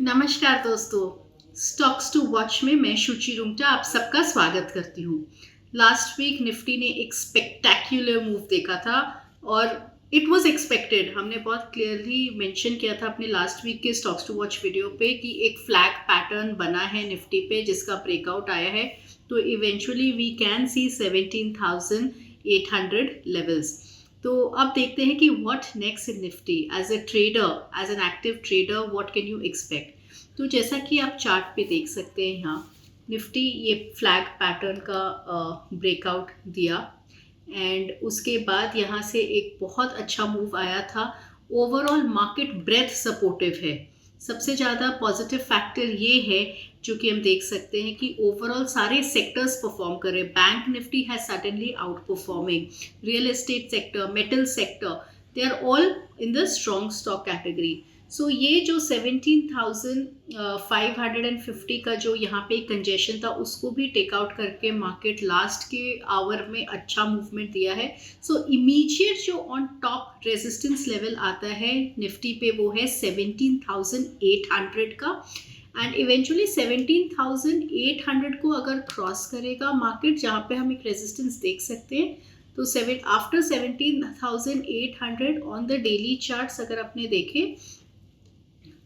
नमस्कार दोस्तों, stocks to watch में मैं शुचि रुंगटा आप सबका स्वागत करती हूँ। लास्ट वीक निफ्टी ने एक स्पेक्टैक्युलर मूव देखा था और इट वाज एक्सपेक्टेड। हमने बहुत क्लियरली मेंशन किया था अपने लास्ट वीक के स्टॉक्स टू वॉच वीडियो पे कि एक फ्लैग पैटर्न बना है निफ्टी पे जिसका ब्रेकआउट आया है, तो eventually we can see 17,800 levels. तो अब देखते हैं कि what next in Nifty as a trader, as an active trader, what can you expect. तो जैसा कि आप चार्ट पे देख सकते हैं, यहाँ निफ्टी ये फ्लैग पैटर्न का ब्रेकआउट दिया एंड उसके बाद यहाँ से एक बहुत अच्छा मूव आया था। ओवरऑल मार्केट ब्रेथ सपोर्टिव है। सबसे ज़्यादा पॉजिटिव फैक्टर ये है जो कि हम देख सकते हैं कि ओवरऑल सारे सेक्टर्स परफॉर्म कर रहे हैं। Bank nifty has suddenly outperforming, real estate sector, metal sector, they are all in the strong stock category. So ये जो 17,550 का जो यहाँ पे कंजेशन था उसको भी टेक आउट करके मार्केट लास्ट के आवर में अच्छा मूवमेंट दिया है। सो इमीडिएट जो ऑन टॉप रेजिस्टेंस लेवल आता है निफ्टी पे वो है 17,800 का एंड इवेंचुअली 17,800 को अगर क्रॉस करेगा मार्केट, जहाँ पे हम एक रेजिस्टेंस देख सकते हैं, तो after 17,800 on the daily charts अगर आपने देखे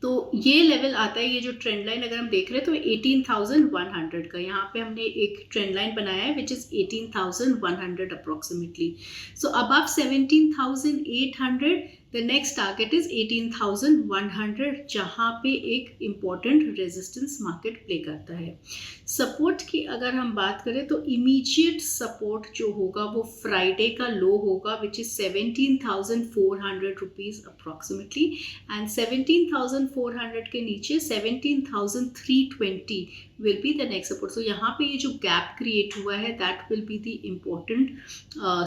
तो ये लेवल आता है। ये जो ट्रेंड लाइन अगर हम देख रहे हैं तो 18,100 का यहाँ पे हमने एक ट्रेंड लाइन बनाया है which is 18,100 approximately. So above 17,800 the next target is 18,100, जहाँ पे एक इम्पॉर्टेंट रेजिस्टेंस मार्केट प्ले करता है। सपोर्ट की अगर हम बात करें तो इमीडिएट सपोर्ट जो होगा वो फ्राइडे का लो होगा which is 17,400 rupees approximately and 17,400 के नीचे 17,320 will be the next support. So यहाँ पे ये जो गैप क्रिएट हुआ है that will be the important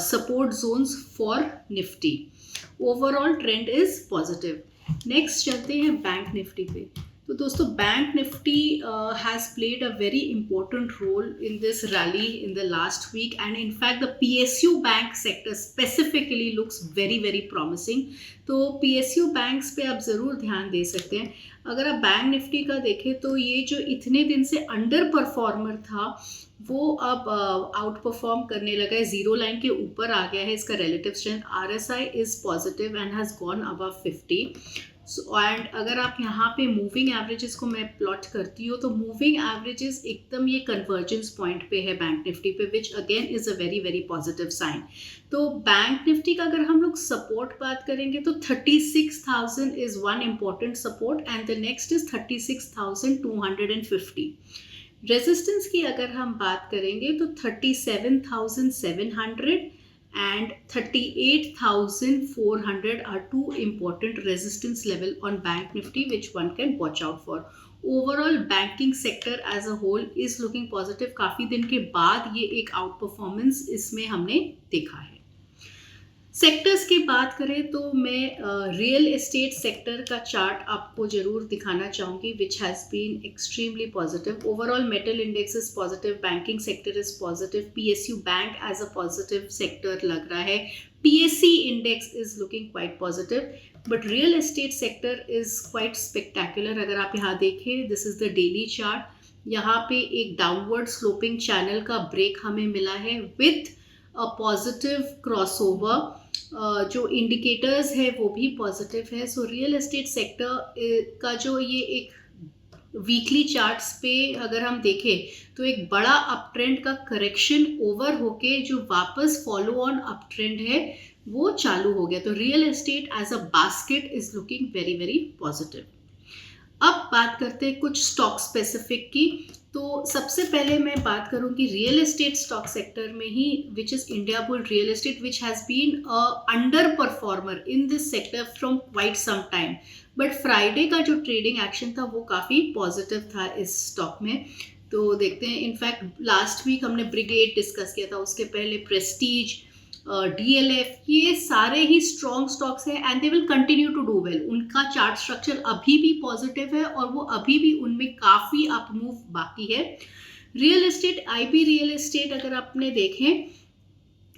support zones for nifty. Overall trend is positive. Next चलते हैं बैंक निफ्टी पे। तो दोस्तों bank nifty has played a very important role in this rally in the last week and in fact the PSU bank sector specifically looks very very promising. तो PSU banks पे आप ज़रूर ध्यान दे सकते हैं। अगर आप बैंक निफ्टी का देखें तो ये जो इतने दिन से अंडर परफॉर्मर था वो अब आउट परफॉर्म करने लगा है, जीरो लाइन के ऊपर आ गया है। इसका relative strength RSI is positive and has gone above 50। And अगर आप यहाँ पे मूविंग एवरेजेस को मैं प्लॉट करती हूँ तो मूविंग एवरेजेस एकदम ये कन्वर्जेंस पॉइंट पे है बैंक निफ्टी पे, which again is a very very positive sign. तो बैंक निफ्टी का अगर हम लोग सपोर्ट बात करेंगे तो 36,000 is one important support and the next is 36,250। Resistance की अगर हम बात करेंगे तो 37,700 and 38,400 are two important resistance level on Bank Nifty which one can watch out for. Overall banking sector as a whole is looking positive. काफ़ी दिन के बाद ये एक आउट परफॉर्मेंस इसमें हमने देखा है। सेक्टर्स की बात करें तो मैं रियल एस्टेट सेक्टर का चार्ट आपको जरूर दिखाना चाहूँगी which has been extremely positive. Overall metal index is positive, banking sector is positive, PSU bank as a positive sector लग रहा है, PSE index is looking quite positive, but real estate sector is quite spectacular. अगर आप यहाँ देखें, this is the daily chart, यहाँ पे एक डाउनवर्ड स्लोपिंग चैनल का ब्रेक हमें मिला है विथ अ पॉजिटिव क्रॉसओवर। जो इंडिकेटर्स है वो भी पॉजिटिव है। सो रियल एस्टेट सेक्टर का जो ये एक वीकली चार्ट्स पे अगर हम देखें तो एक बड़ा अप ट्रेंड का करेक्शन ओवर होके जो वापस फॉलो ऑन अप ट्रेंड है वो चालू हो गया। तो real estate as a basket is looking very very positive. अब बात करते हैं कुछ स्टॉक स्पेसिफिक की। तो सबसे पहले मैं बात करूंगी रियल एस्टेट स्टॉक सेक्टर में ही, which is India bull real estate, which has been underperformer in this sector from quite some time. But Friday का जो ट्रेडिंग एक्शन था वो काफ़ी पॉजिटिव था इस स्टॉक में। तो देखते हैं, इनफैक्ट लास्ट वीक हमने ब्रिगेड डिस्कस किया था, उसके पहले प्रेस्टीज, DLF, ये सारे ही स्ट्रॉन्ग स्टॉक्स हैं and they will continue to do well. उनका चार्ट स्ट्रक्चर अभी भी पॉजिटिव है और वो अभी भी उनमें काफ़ी अप मूव बाकी है। Real estate, IB real estate अगर आपने देखें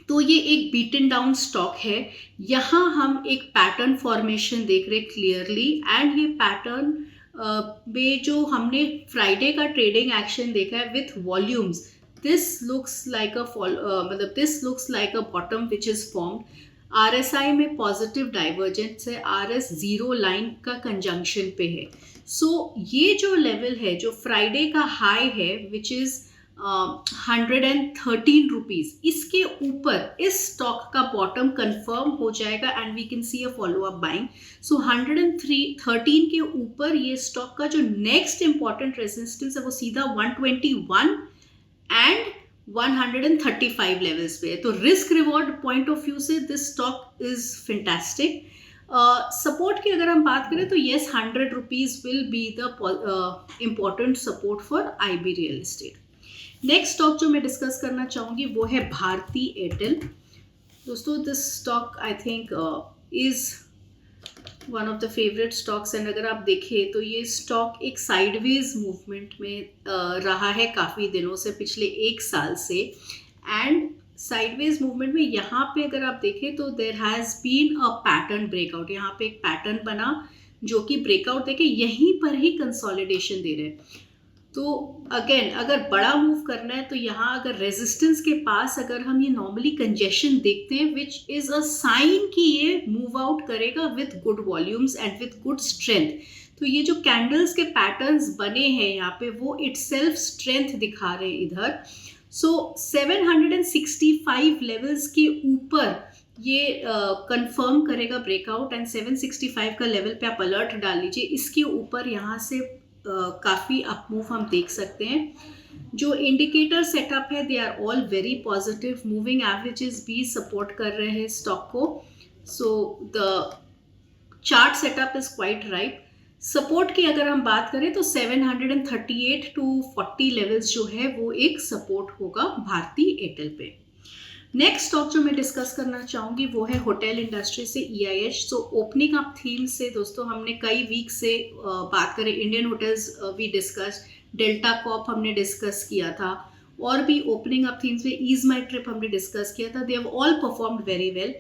तो ये एक बीटन डाउन स्टॉक है। यहाँ हम एक पैटर्न फॉर्मेशन देख रहे क्लियरली एंड ये पैटर्न में जो हमने फ्राइडे का ट्रेडिंग एक्शन देखा है with volumes, this looks like मतलब this looks like a bottom which is formed. RSI में पॉजिटिव डाइवर्जेंस है, आरएस जीरो लाइन का कंजंक्शन पे है। सो ये जो लेवल है, जो फ्राइडे का हाई है विच इज 113 रुपीज, इसके ऊपर इस स्टॉक का बॉटम कंफर्म हो जाएगा and we can see a follow up buying. So 113 के ऊपर ये स्टॉक का जो नेक्स्ट इंपॉर्टेंट रेजिस्टेंस है वो सीधा 121 एंड 135 लेवल्स पे है। तो risk reward point of view से this stock is fantastic. Support की अगर हम बात करें तो yes, 100 rupees will be the important support for IB real estate. Next stock जो मैं डिस्कस करना चाहूँगी वो है भारती एयरटेल। दोस्तों this stock I think is one of the favourite stocks and अगर आप देखें तो ये स्टॉक एक साइडवेज मूवमेंट में रहा है काफ़ी दिनों से, पिछले 1 साल से। एंड साइडवेज मूवमेंट में यहाँ पे अगर आप देखें तो there has been a pattern breakout. यहाँ पे एक पैटर्न बना जो कि ब्रेकआउट देके यहीं पर ही कंसोलिडेशन दे रहे हैं। तो अगेन अगर बड़ा मूव करना है तो यहाँ अगर रेजिस्टेंस के पास अगर हम ये नॉर्मली कंजेशन देखते हैं विच इज़ अ साइन कि ये मूव आउट करेगा with good volumes and with good strength. तो ये जो कैंडल्स के पैटर्न्स बने हैं यहाँ पे वो इटसेल्फ स्ट्रेंथ दिखा रहे हैं इधर। सो 765 लेवल्स के ऊपर ये कंफर्म करेगा ब्रेकआउट एंड 765 का लेवल पे आप अलर्ट डाल लीजिए। इसके ऊपर यहाँ से काफ़ी अप मूव हम देख सकते हैं। जो इंडिकेटर सेटअप है they are all very positive, moving averages भी सपोर्ट कर रहे हैं स्टॉक को। So the chart setup is quite right. Support की अगर हम बात करें तो 738 to 40 लेवल्स जो है वो एक सपोर्ट होगा भारती एयरटेल पे। नेक्स्ट स्टॉक जो मैं डिस्कस करना चाहूँगी वो है होटल इंडस्ट्री से EIH। So opening up theme से दोस्तों हमने कई वीक से बात करें, इंडियन होटल्स वी डिस्कस, डेल्टा कॉप हमने डिस्कस किया था, और भी ओपनिंग अप थीम्स में ईज माई ट्रिप हमने डिस्कस किया था। They have all performed very well.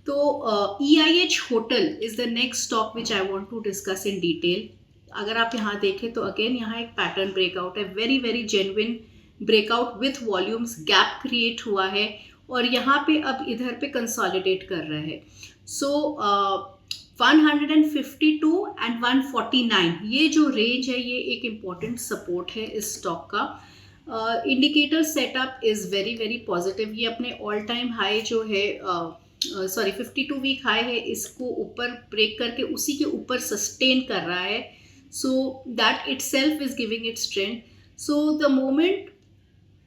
तो EIH hotel is the next stock which I want to discuss in detail. अगर आप यहाँ देखें तो अगेन यहाँ एक पैटर्न ब्रेकआउट है, very very genuine breakout with volumes, gap create हुआ है और यहाँ पे अब इधर पे कंसोलिडेट कर रहा है। सो 152 एंड 149 ये जो रेंज है ये एक इम्पॉर्टेंट सपोर्ट है इस स्टॉक का। Indicator setup is very very positive. ये अपने ऑल टाइम हाई जो है 52 वीक हाई है, इसको ऊपर ब्रेक करके उसी के ऊपर सस्टेन कर रहा है। So that it self is giving it's trend. So the moment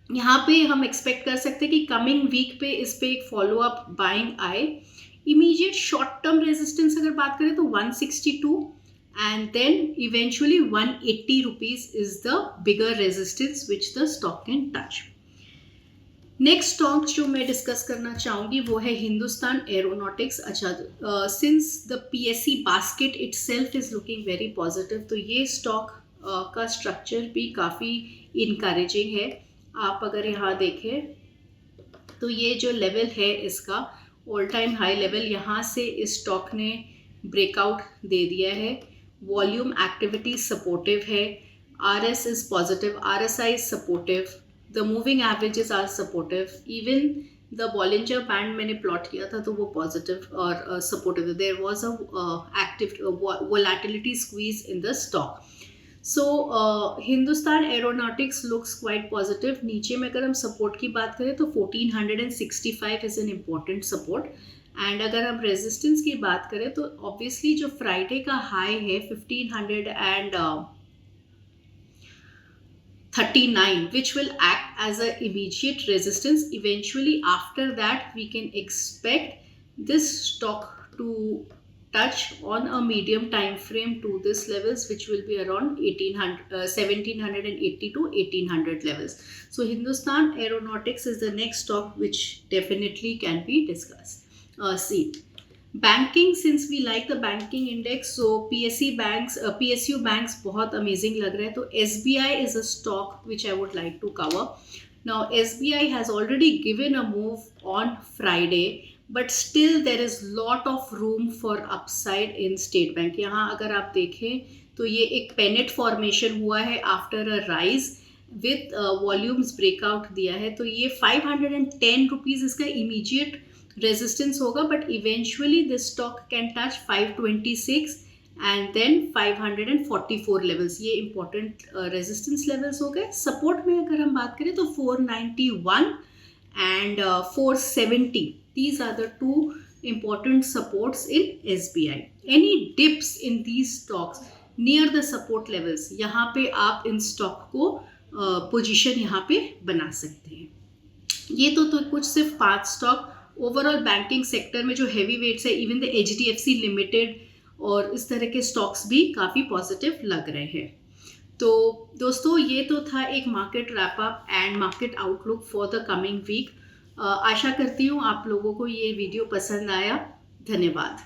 यहाँ पे हम एक्सपेक्ट कर सकते हैं कि कमिंग वीक पे इस पे एक फॉलो अप बाइंग आए। इमीडिएट शॉर्ट टर्म रेजिस्टेंस अगर बात करें तो 162 and then eventually 180 rupees is the bigger resistance which the stock can touch. Next stock जो मैं डिस्कस करना चाहूँगी वो है हिंदुस्तान एरोनॉटिक्स। अच्छा, since the PSE basket itself is looking very positive, तो ये स्टॉक का स्ट्रक्चर भी काफ़ी इनकरेजिंग है। आप अगर यहाँ देखें तो ये जो लेवल है इसका ऑल टाइम हाई लेवल, यहाँ से इस स्टॉक ने ब्रेकआउट दे दिया है। वॉल्यूम एक्टिविटी सपोर्टिव है, RS is positive, RSI is supportive, the moving averages are supportive, even the Bollinger band मैंने प्लॉट किया था तो वो पॉजिटिव और supportive. There was a active volatility squeeze in the stock. So Hindustan Aeronautics looks quite positive. नीचे में अगर हम सपोर्ट की बात करें तो 1465 is an important support. And अगर हम रेजिस्टेंस की बात करें तो ऑब्वियसली जो फ्राइडे का हाई है 1539 which will act as a immediate resistance. Eventually after that we can expect this stock to touch on a medium time frame to this levels which will be around 1780 to 1800 levels. So Hindustan Aeronautics is the next stock which definitely can be discussed. See, banking, since we like the banking index, so PSU banks बहुत amazing लग रहा है। तो SBI is a stock which I would like to cover. Now SBI has already given a move on Friday, but still there is lot of room for upside in state bank. यहाँ अगर आप देखें तो ये एक पेनेट formation हुआ है after a rise with volumes breakout दिया है, तो ये 510 रुपीज़ इसका इमीडिएट रेजिस्टेंस होगा, but eventually this stock can touch 526 and then 544 levels. ये इंपॉर्टेंट रेजिस्टेंस लेवल्स हो गए। सपोर्ट में अगर हम बात करें तो 491 and 470. These are the two important supports in SBI. Any dips in these stocks near the support levels, यहाँ पे आप इन स्टॉक को पोजीशन यहाँ पे बना सकते हैं। ये तो कुछ सिर्फ 5 स्टॉक। ओवरऑल बैंकिंग सेक्टर में जो हैवी वेट्स है, इवन द HDFC लिमिटेड और इस तरह के स्टॉक्स भी काफ़ी पॉजिटिव लग रहे हैं। तो दोस्तों, ये तो था एक market wrap up and market outlook for the coming week. आशा करती हूँ आप लोगों को ये वीडियो पसंद आया। धन्यवाद।